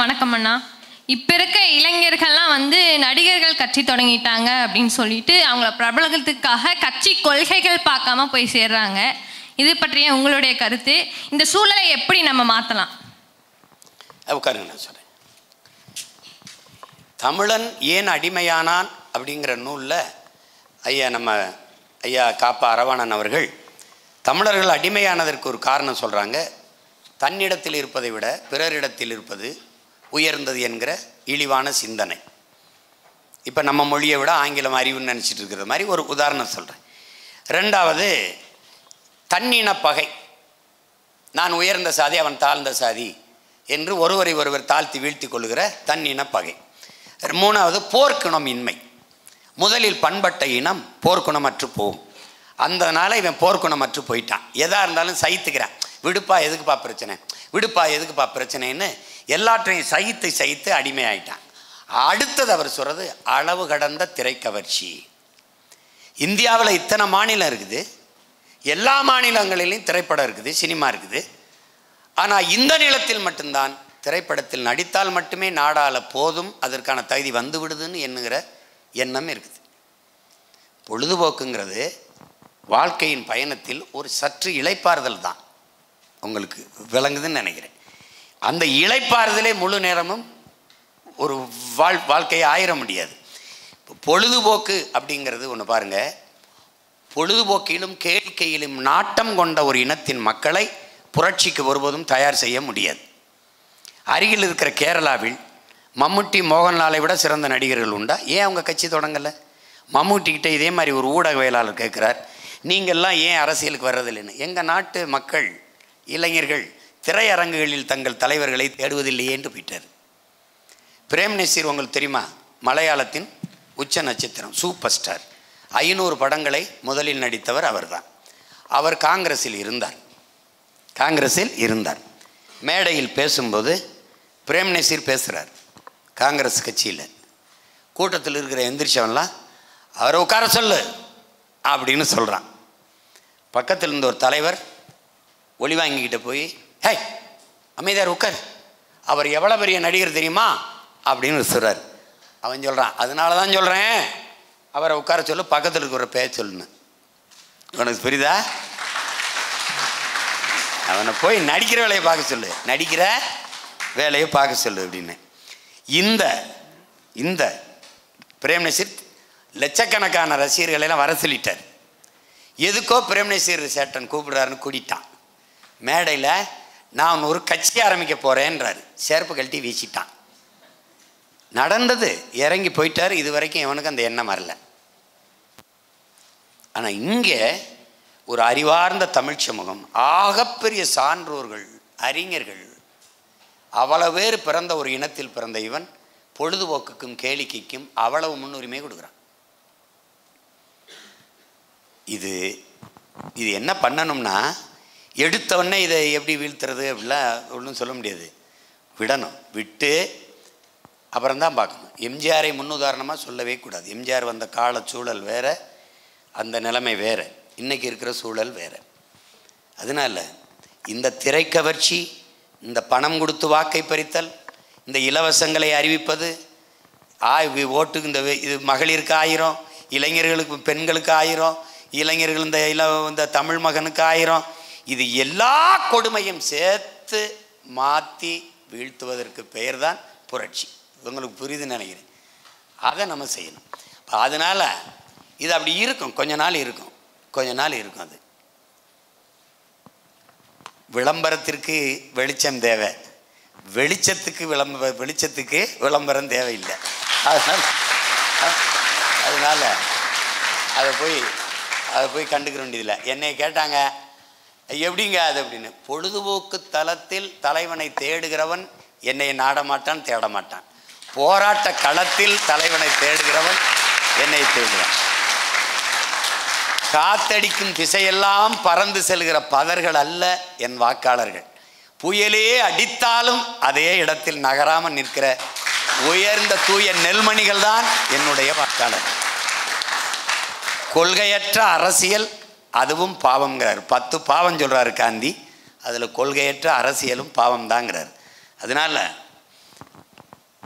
வணக்கம் அண்ணா. இப்போ இருக்க இளைஞர்கள்லாம் வந்து நடிகர்கள் கட்சி தொடங்கிட்டாங்க அப்படின்னு சொல்லிட்டு அவங்கள பிரபலத்துக்காக கட்சி கொள்கைகள் பார்க்காம போய் சேர்றாங்க. இது பற்றிய உங்களுடைய கருத்து, இந்த சூழலை எப்படி நம்ம மாற்றலாம்? உட்காருங்க, நான் சொல்கிறேன். தமிழன் ஏன் அடிமையானான் அப்படிங்கிற நூலில் நம்ம ஐயா காப்பா அரவாணன் அவர்கள் தமிழர்கள் அடிமையானதற்கு ஒரு காரணம் சொல்கிறாங்க. தன்னிடத்தில் இருப்பதை விட பிறரிடத்தில் இருப்பது உயர்ந்தது என்கிற இழிவான சிந்தனை. இப்போ நம்ம மொழியை விட ஆங்கிலம் அறிவுன்னு நினச்சிட்டு இருக்கிற மாதிரி ஒரு உதாரணம் சொல்கிறேன். ரெண்டாவது, தன்னின பகை. நான் உயர்ந்த சாதி, அவன் தாழ்ந்த சாதி என்று ஒருவரை ஒருவர் தாழ்த்தி வீழ்த்தி கொள்கிற தன்னின பகை. மூணாவது, போர்க்குணம் இன்மை. முதலில் பண்பட்ட இனம் போர்க்குணமற்று போகும். அந்தனால இவன் போர்க்குணமற்று போயிட்டான். எதாக இருந்தாலும் சகித்துக்கிறான். விடுப்பா எதுக்குப்பா பிரச்சனை, விடுப்பா எதுக்குப்பா பிரச்சனைன்னு எல்லாற்றையும் சகித்து அடிமையாயிட்டான். அடுத்தது அவர் சொல்கிறது அளவு கடந்த திரைக்கவர்ச்சி. இந்தியாவில் இத்தனை மாநிலம் இருக்குது, எல்லா மாநிலங்களிலும் திரைப்படம் இருக்குது, சினிமா இருக்குது. ஆனால் இந்த நிலத்தில் மட்டும்தான் திரைப்படத்தில் நடித்தால் மட்டுமே நாடாள போதும், அதற்கான தகுதி வந்து விடுதுன்னு எண்ணுகிற எண்ணம் இருக்குது. பொழுதுபோக்குங்கிறது வாழ்க்கையின் பயணத்தில் ஒரு சற்று இளைப்பாறுதல் தான். உங்களுக்கு விளங்குதுன்னு நினைக்கிறேன். அந்த இளைப்பாறுதலே முழு நேரமும் ஒரு வாழ்க்கையை ஆயிர முடியாது. இப்போ பொழுதுபோக்கு அப்படிங்கிறது ஒன்று பாருங்கள். பொழுதுபோக்கிலும் கேளிக்கையிலும் நாட்டம் கொண்ட ஒரு இனத்தின் மக்களை புரட்சிக்கு ஒருபோதும் தயார் செய்ய முடியாது. அருகில் இருக்கிற கேரளாவில் மம்முட்டி மோகன்லாலை விட சிறந்த நடிகர்கள் உண்டா? ஏன் அவங்க கட்சி தொடங்கலை? மம்முட்டிக்கிட்ட இதே மாதிரி ஒரு ஊடகவியலாளர் கேட்குறார், நீங்கள்லாம் ஏன் அரசியலுக்கு வர்றதில்லைன்னு. எங்கள் நாட்டு மக்கள் இளைஞர்கள் திரையரங்குகளில் தங்கள் தலைவர்களை தேடுவதில்லையே என்று போயிட்டார். பிரேம் நசீர் உங்களுக்கு தெரியுமா? மலையாளத்தின் உச்ச நட்சத்திரம், சூப்பர் ஸ்டார். 500 படங்களை முதலில் நடித்தவர் அவர்தான். அவர் காங்கிரஸில் இருந்தார். மேடையில் பேசும்போது பிரேம் நசீர் பேசுகிறார். காங்கிரஸ் கட்சியில் கூட்டத்தில் இருக்கிற எந்திரிச்சவன்லாம் அவரை உட்கார சொல்லு அப்படின்னு சொல்கிறான். பக்கத்தில் இருந்த ஒரு தலைவர் ஒளி வாங்கிக்கிட்ட போய், ஹே அமைதியார் உட்கார், அவர் எவ்வளோ பெரிய நடிகர் தெரியுமா அப்படின்னு சொல்கிறார். அவன் சொல்கிறான், அதனால தான் சொல்கிறேன் அவரை உட்கார சொல்லு, பக்கத்தில் இருக்கிற பேர் சொல்லுன்னு. உனக்கு புரியுதா? அவனை போய் நடிக்கிற வேலையை பார்க்க சொல்லு அப்படின்னு. இந்த பிரேம் நசீர் லட்சக்கணக்கான ரசிகர்களெல்லாம் வர சொல்லிட்டார். எதுக்கோ பிரேம் நசீர் சேட்டன் கூப்பிடுறாருன்னு கூட்டிட்டான். மேடையில் நான் ஒரு கட்சி ஆரம்பிக்க போகிறேன்றாரு. செருப்பு கழட்டி வீசிட்டான். நடந்தது, இறங்கி போயிட்டார். இது வரைக்கும் இவனுக்கு அந்த எண்ணம் வரல. ஆனால் இங்கே ஒரு அறிவார்ந்த தமிழ் சமூகம், ஆகப்பெரிய சான்றோர்கள், அறிஞர்கள், அவ்வளவு பேர் பிறந்த ஒரு இனத்தில் பிறந்த இவன் பொழுதுபோக்குக்கும் கேளிக்கைக்கும் அவ்வளவு முன்னுரிமை கொடுக்குறான். இது என்ன பண்ணணும்னா, எடுத்தவொடனே இதை எப்படி வீழ்த்துறது அப்படிலாம் ஒன்றும் சொல்ல முடியாது. விட்டு அப்புறம்தான் பார்க்கணும். எம்ஜிஆரை முன்னுதாரணமாக சொல்லவே கூடாது. எம்ஜிஆர் வந்த கால சூழல் வேறு, அந்த நிலைமை வேறு, இன்றைக்கி இருக்கிற சூழல் வேறு. அதனால் இந்த திரைக்கவர்ச்சி, இந்த பணம் கொடுத்து வாக்கை பறித்தல், இந்த இலவசங்களை அறிவிப்பது, ஓட்டுக்கு இது மகளிருக்கு 1000, இளைஞர்களுக்கு பெண்களுக்கு 1000, இளைஞர்கள் இந்த தமிழ் மகனுக்கு 1000, இது எல்லா கொடுமையும் சேர்த்து மாற்றி வீழ்த்துவதற்கு பெயர் தான் புரட்சி. உங்களுக்கு புரியுதுன்னு நினைக்கிறேன். அதை நம்ம செய்யணும். அதனால் இது அப்படி இருக்கும், கொஞ்ச நாள் இருக்கும். அது விளம்பரத்திற்கு வெளிச்சம் தேவை, வெளிச்சத்துக்கு விளம்பரம் தேவையில்லை. அதனால் அதை போய் கண்டுக்கிற வேண்டியதில்லை. என்னை கேட்டாங்க, எப்படிங்க அது அப்படின்னு. பொழுதுபோக்கு தளத்தில் தலைவனை தேடுகிறவன் என்னை நாடமாட்டான், தேடமாட்டான். போராட்ட களத்தில் தலைவனை தேடுகிறவன் என்னை தேடுவான். காத்தடிக்கும் திசையெல்லாம் பறந்து செல்கிற பதர்கள் அல்ல என் வாக்காளர்கள். புயலே அடித்தாலும் அதே இடத்தில் நகராமல் நிற்கிற உயர்ந்த தூய நெல்மணிகள் தான் என்னுடைய வாக்காளர்கள். கொள்கையற்ற அரசியல் அதுவும் பாவம்ங்கிறார். 10 பாவம் சொல்கிறாரு காந்தி. அதில் கொள்கையற்ற அரசியலும் பாவம் தாங்கிறார். அதனால்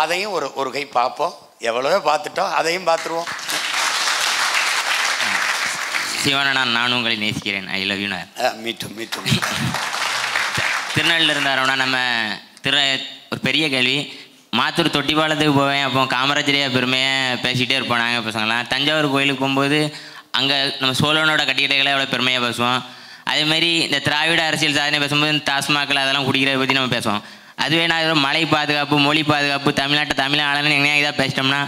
அதையும் ஒரு கை பார்ப்போம். எவ்வளவோ பார்த்துட்டோம், அதையும் பார்த்துருவோம். சிவனா, நானும் உங்களை நேசிக்கிறேன். I love you. மீட்டும் திருநெல்வேலியில் இருந்தாரோன்னா நம்ம ஒரு பெரிய கேள்வி. மாத்தூர் தொட்டிப்பாலத்துக்கு போவேன். அப்போ காமராஜரையா பெருமையை பேசிகிட்டே இருப்போம் நாங்கள் பசங்களாம். தஞ்சாவூர் கோயிலுக்கு போகும்போது அங்கே நம்ம சோழனோட கட்டிக்கிடைகளை எவ்வளோ பெருமையாக பேசுவோம். அதேமாதிரி இந்த திராவிட அரசியல் சாதனை பேசும்போது இந்த டாஸ்மாகில் அதெல்லாம் குடிக்கிறத பற்றி நம்ம பேசுவோம். அதுவே நான் மலை பாதுகாப்பு, மொழி பாதுகாப்பு, தமிழ்நாட்டை தமிழ் ஆளன்னு எங்கேயா இதாக பேசிட்டோம்னா,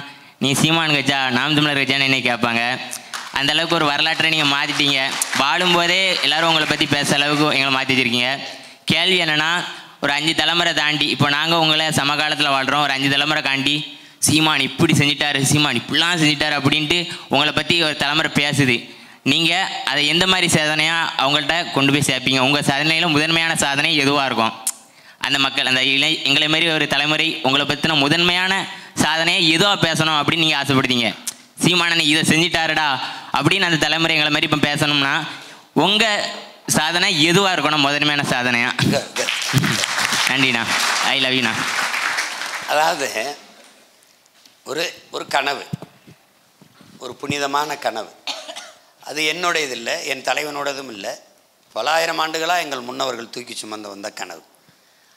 நீ சீமான் கட்சா, நாம் தமிழர் கட்சான்னு என்ன கேட்பாங்க. அந்தளவுக்கு ஒரு வரலாற்றை நீங்கள் மாற்றிட்டீங்க. வாழும்போதே எல்லோரும் உங்களை பற்றி பேச அளவுக்கு எங்களை மாற்றி வச்சுருக்கீங்க. கேள்வி என்னென்னா, ஒரு 5 தலைமுறை தாண்டி இப்போ நாங்கள் உங்களை சமகாலத்தில் வாழ்கிறோம். ஒரு 5 தலைமுறை தாண்டி சீமான் இப்படி செஞ்சிட்டாரு, சீமான் இப்படிலாம் செஞ்சிட்டாரு அப்படின்ட்டு உங்களை பற்றி ஒரு தலைமுறை பேசுது. நீங்கள் அதை எந்த மாதிரி சாதனையாக அவங்கள்ட்ட கொண்டு போய் சேர்ப்பீங்க? உங்கள் சாதனையில் முதன்மையான சாதனை எதுவாக இருக்கும்? அந்த மக்கள், அந்த எங்களை மாரி ஒரு தலைமுறை உங்களை பற்றின முதன்மையான சாதனையை எதுவாக பேசணும் அப்படின்னு நீங்கள் ஆசைப்படுத்தீங்க? சீமானனை இதை செஞ்சிட்டாருடா அப்படின்னு அந்த தலைமுறை எங்களை மாதிரி இப்போ பேசணும்னா உங்கள் சாதனை எதுவாக இருக்கணும் முதன்மையான சாதனையா? நன்றிண்ணா. ஐ லவ் யூண்ணா. அதாவது ஒரு கனவு, ஒரு புனிதமான கனவு. அது என்னுடையது இல்லை, என் தலைவனோடதும் இல்லை. பல ஆயிரம் ஆண்டுகளாக எங்கள் முன்னவர்கள் தூக்கி சுமந்து வந்த கனவு.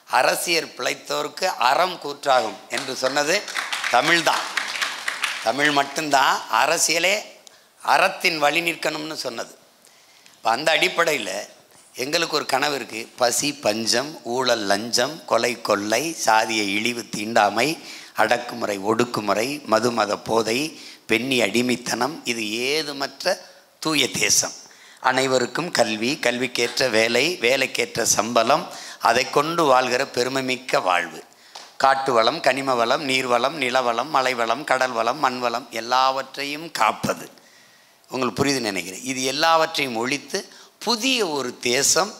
அரசியல் பிழைத்தோருக்கு அறம் கூற்றாகும் என்று சொன்னது தமிழ்தான். தமிழ் மட்டும்தான் அரசியலே அறத்தின் வழி நிற்கணும்னு சொன்னது. இப்போ அந்த அடிப்படையில் எங்களுக்கு ஒரு கனவு இருக்குது. பசி, பஞ்சம், ஊழல், லஞ்சம், கொலை, கொள்ளை, சாதிய இழிவு, தீண்டாமை, அடக்குமுறை, ஒடுக்குமுறை, மதுமத போதை, பெண்ணி அடிமைத்தனம், இது ஏதுமற்ற தூய தேசம். அனைவருக்கும் கல்வி, கல்விக்கேற்ற வேலை, வேலைக்கேற்ற சம்பளம், அதை கொண்டு வாழ்கிற பெருமைமிக்க வாழ்வு. காட்டு வளம், கனிம வளம், நீர்வளம், நிலவளம், மலைவளம், கடல் வளம், மண் வளம் எல்லாவற்றையும் காப்பது. உங்களுக்கு புரியுது நினைக்கிறேன். இது எல்லாவற்றையும் ஒழித்து புதிய ஒரு தேசம்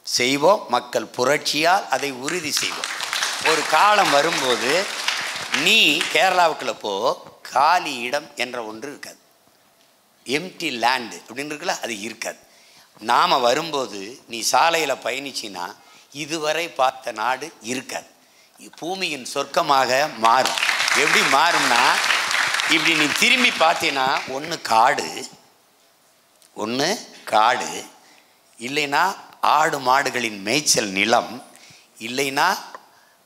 செய்வோம். மக்கள் புரட்சியால் அதை உறுதி செய்வோம். ஒரு காலம் வரும்போது நீ கேரளாவுக்குள்ள போ, காலி இடம் என்ற ஒன்று இருக்காது. எம்டி லேண்டு அப்படின்னு இருக்குல்ல, அது இருக்காது. நாம் வரும்போது நீ சாலையில் பயணிச்சின்னா இதுவரை பார்த்த நாடு இருக்காது. பூமியின் சொர்க்கமாக மாறும். எப்படி மாறும்னா, இப்படி நீ திரும்பி பார்த்தீங்கன்னா ஒன்று காடு, இல்லைன்னா ஆடு மாடுகளின் மேய்ச்சல் நிலம், இல்லைன்னா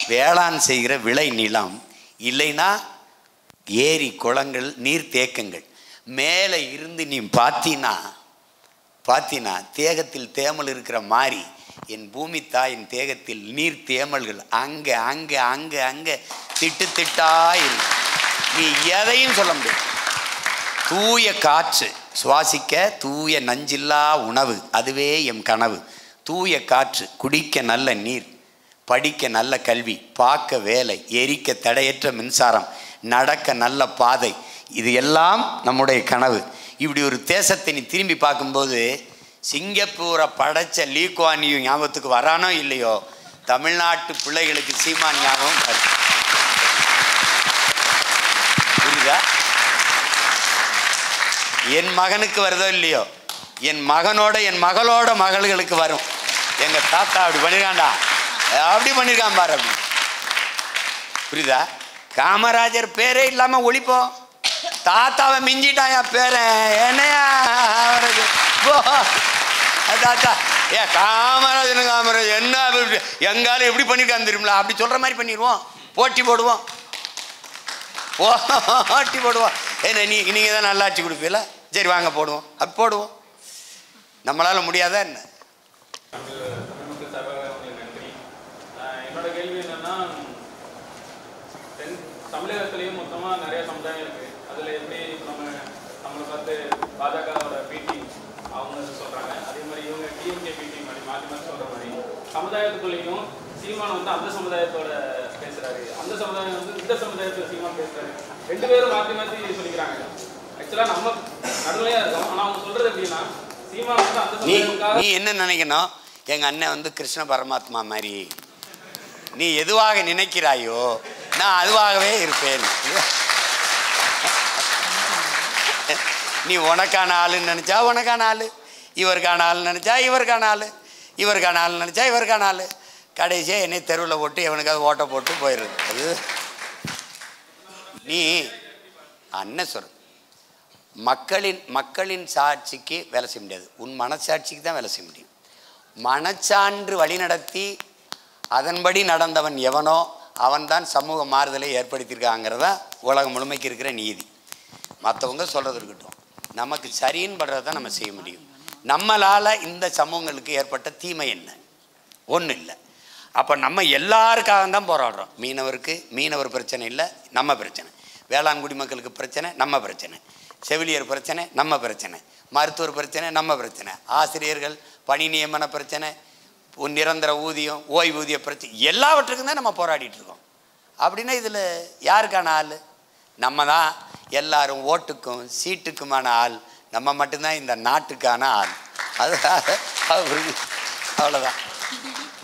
வேளாண் செய்கிற விளை நிலம், இல்லைன்னா ஏரி, குளங்கள், நீர்த்தேக்கங்கள். மேலே இருந்து நீ பார்த்தீன்னா தேகத்தில் தேமல் இருக்கிற மாதிரி என் பூமி தாயின் தேகத்தில் நீர் தேமல்கள் அங்கே அங்கே அங்கே அங்கே திட்டு திட்டாயிருக்கு. நீ எதையும் சொல்ல முடியாது. தூய காற்று சுவாசிக்க, தூய நஞ்சில்லா உணவு, அதுவே எம் கனவு. தூய காற்று, குடிக்க நல்ல நீர், படிக்க நல்ல கல்வி, பார்க்க வேலை, எரிக்க தடையற்ற மின்சாரம், நடக்க நல்ல பாதை, இது எல்லாம் நம்முடைய கனவு. இப்படி ஒரு தேசத்தை நீ திரும்பி பார்க்கும்போது சிங்கப்பூரை படைச்ச லீ குவான் யூ ஞாபகத்துக்கு வரானோ இல்லையோ, தமிழ்நாட்டு பிள்ளைகளுக்கு சீமான் ஞாபகம் வருது. புரியுதா? என் மகனுக்கு வருதோ இல்லையோ, என் மகளோட மகள்களுக்கு வரும். எங்கள் தாத்தா அப்படி பண்ணிருக்காண்டா, அப்படி பண்ணியிருக்கான் பாரு அப்படி. புரியுதா? காமராஜர் பேரே இல்லாமல் ஒழிப்போம். தாத்தாவை மிஞ்சிட்டாயா பேரன், என்னையா அவருக்கு தாத்தா காமராஜர் என்ன எங்காலும் எப்படி பண்ணியிருக்கான்னு தெரியுங்களா? அப்படி சொல்கிற மாதிரி பண்ணிடுவோம். போட்டி போடுவோம். ஏன்னா நீங்கள் தான் நல்லாட்சி கொடுப்பீங்களா? சரி வாங்க போடுவோம். அப்படி போடுவோம். நம்மளால் முடியாதா என்ன? என்னோட கேள்வி என்னன்னா, தமிழகத்திலையும் மொத்தமாக நிறைய சமுதாயம் இருக்குது. அதில் எப்படி நம்மளை பார்த்து பாஜகவோட பிடி அவங்க சொல்கிறாங்க, அதே மாதிரி இவங்க டிஎம்கே பிடி மாதிரி மாற்றி சொல்கிற மாதிரி சமுதாயத்துக்குள்ளேயும் சீமான் அந்த சமுதாயத்தோட பேசுகிறாரு, அந்த சமுதாயம் இந்த சமுதாயத்தோட சீமான் பேசுகிறாரு. 2 பேரும் மாற்றி சொல்லிக்கிறாங்க. ஆக்சுவலாக நம்ம நடுநிலையாக இருக்கோம். ஆனால் அவங்க சொல்கிறது எப்படின்னா, சீமான் அந்த சமுதாயத்துக்காக நீ என்ன நினைக்கணும்? எங்கள் அண்ணன் கிருஷ்ண பரமாத்மா மாதிரி, நீ எதுவாக நினைக்கிறாயோ நான் அதுவாகவே இருப்பேன். நீ உனக்கான ஆளுன்னு நினச்சா உனக்கான ஆள், இவருக்கான ஆள் நினச்சா இவருக்கான ஆள், இவருக்கான ஆள் நினச்சா இவருக்கான ஆள். கடைசியாக என்னை தெருவில் போட்டு எவனுக்காவது ஓட்டை போட்டு போயிடுறது. அது நீ அண்ணன் சொல்ற மக்களின் சாட்சிக்கு வேலை செய்ய முடியாது, உன் மனசாட்சிக்கு தான் வேலை செய்ய முடியும். மனச்சான்று வழிநடத்தி அதன்படி நடந்தவன் எவனோ அவன்தான் சமூக மாறுதலை ஏற்படுத்தியிருக்காங்கிறதா உலகம் முழுமைக்கு இருக்கிற நீதி. மற்றவங்க சொல்கிறது இருக்கட்டும், நமக்கு சரின்னு படுறத தான் நம்ம செய்ய முடியும். நம்மளால் இந்த சமூகங்களுக்கு ஏற்பட்ட தீமை என்ன? ஒன்றும் இல்லை. அப்போ நம்ம எல்லாருக்காக தான் போராடுறோம். மீனவர் பிரச்சனை இல்லை, நம்ம பிரச்சனை. வேளாண் குடிமக்களுக்கு பிரச்சனை, நம்ம பிரச்சனை. செவிலியர் பிரச்சனை, நம்ம பிரச்சனை. மருத்துவர் பிரச்சனை, நம்ம பிரச்சனை. ஆசிரியர்கள் பணி நியமன பிரச்சனை, நிரந்தர ஊதியம், ஓய்வூதிய பிரச்சனை, எல்லாவற்றுக்கும் தான் நம்ம போராடிட்டு இருக்கோம். அப்படின்னா இதில் யாருக்கான ஆள்? நம்ம தான். எல்லாரும் ஓட்டுக்கும் சீட்டுக்குமான ஆள் நம்ம மட்டும்தான் இந்த நாட்டுக்கான ஆள். அது அவ்வளோதான்.